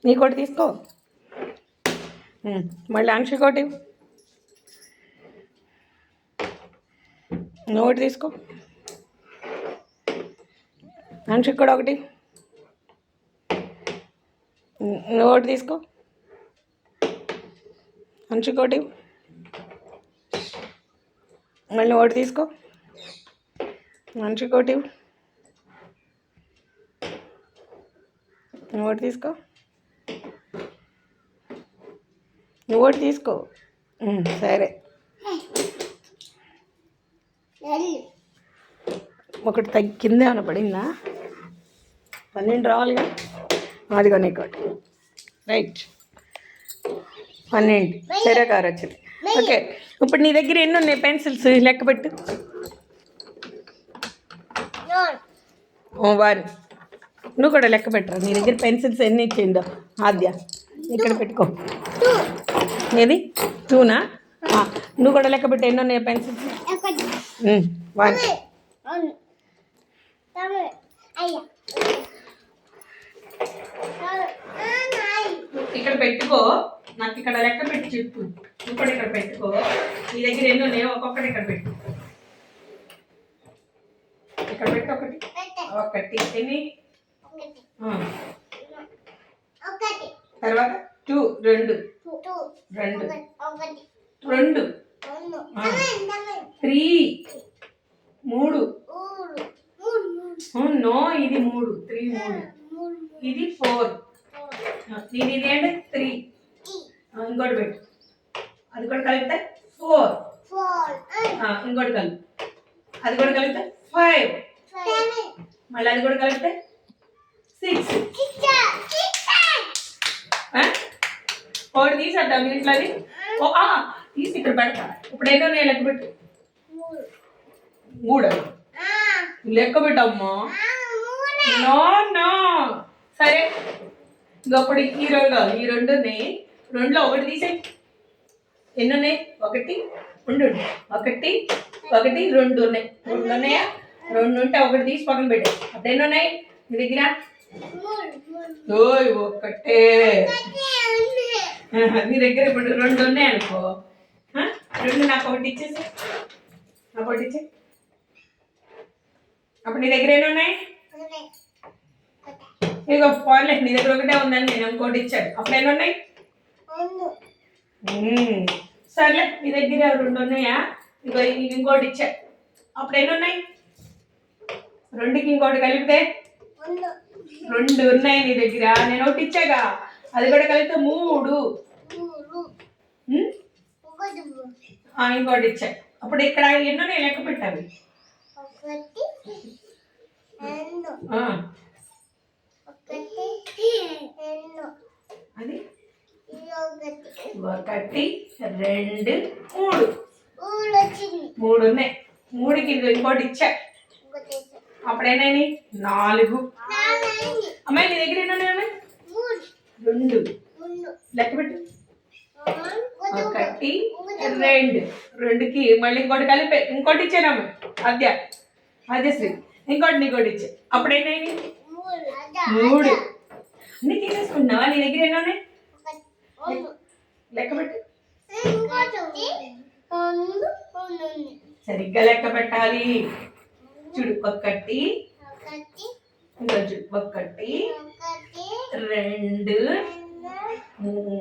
నీకోటి తీసుకో. మళ్ళీ అంశకోటి నువ్వు ఒకటి తీసుకో. అంశకు కూడా ఒకటి. నువ్వు ఒకటి తీసుకో. అంశకోటి మళ్ళీ ఒకటి తీసుకో. అంశకోటి నువ్వు ఒకటి తీసుకో. నువ్వు ఒకటి తీసుకో. సరే ఒకటి కింద ఏమైనా పడిందా? 12 రావాలిగా. అదిగో నీకోటి. రైట్ 12. సరే కారు వచ్చింది. ఓకే, ఇప్పుడు నీ దగ్గర ఎన్ని ఉన్నాయి పెన్సిల్స్ లెక్క పెట్టు. 1. నువ్వు కూడా లెక్క పెట్టరా. నీ దగ్గర పెన్సిల్స్ ఎన్ని ఇచ్చిందో ఆద్య ఇక్కడ పెట్టుకో. ఏది 2నా? నువ్వు కూడా లెక్క పెట్టు ఎన్ని ఉన్నాయి పెన్సిల్స్. 1. ఇక్కడ పెట్టుకో. నాకు ఇక్కడ లెక్క పెట్టి చెప్పు. నువ్వు కూడా ఇక్కడ పెట్టుకో. నీ దగ్గర ఎన్ని ఉన్నాయో ఒక్కొక్కటి ఇక్కడ పెట్టు. ఇక్కడ పెట్టు. ఒకటి ఎన్ని? తర్వాత 2. 2. 3. 3. నో, ఇది 3. 3. ఇది 4. ఇది ఏంటి? 3. ఇంకోటి పెట్టు. అది కూడా కలిపితే 4. ఇంకోటి కలిపి. అది కూడా కలిపితే 5. మళ్ళీ అది కూడా కలిపితే 6. ఒకటి తీసేద్దాం ఇంట్లో. అది తీసి ఇక్కడ పెడతా. ఇప్పుడు ఏదో నేను లెక్క పెట్టు. 3 లెక్క పెట్టమ్మా. నో సరే. ఇంకప్పుడు ఈ 2 ఉన్నాయి. 2లో ఒకటి తీసేయి. ఎన్ని ఉన్నాయి? 1 2 ఉన్నాయి. 2 ఉన్నాయా? 2 ఉంటే ఒకటి తీసి పక్కన పెట్టాయి. అప్పుడు ఎన్ని ఉన్నాయి మీ దగ్గర? 1. నీ దగ్గర ఇప్పుడు 2 ఉన్నాయి అనుకో. 2 నాకు ఒకటి ఇచ్చేసి. అప్పుడు నీ దగ్గర ఎన్ని ఉన్నాయి? ఇక పోలే, నీ దగ్గర ఒకటే ఉందని నేను ఇంకోటి ఇచ్చాడు. అప్పుడు ఎన్ని ఉన్నాయి? సర్లే, నీ దగ్గర 2 ఉన్నాయా? ఇక ఇంకోటి ఇచ్చా. అప్పుడు ఎన్ని ఉన్నాయి? 2కి ఇంకోటి కలిపితే 2 ఉన్నాయి నీ దగ్గర. నేను ఒకటి ఇచ్చాగా, అది కూడా కలిపితే 3. ఇంకోటి ఇచ్చా. అప్పుడు ఇక్కడ ఎన్నో నేను లెక్క పెట్టాలి. అది 1 2 3 ఉన్నాయి. 3కి ఇంకోటి ఇచ్చా. అప్పుడేనాయి 4. అమ్మాయి నీ దగ్గర ఎన్ని ఉన్నాయి? 2 లెక్క పెట్టు. 1 2 2కి మళ్ళీ ఇంకోటి కలిపి ఇంకోటి ఇచ్చానమ్మ. అద్యశ్రీ ఇంకోటి నీకోటి ఇచ్చా. అప్పుడేనాయి 3. అన్ని తీసేసుకుంటున్నావా? నీ దగ్గర ఎన్ని ఉన్నాయి? లెక్క పెట్టు. సరిగ్గా లెక్క పెట్టాలి. చూడు. 1 ఇంకా చూడు. 1 2 3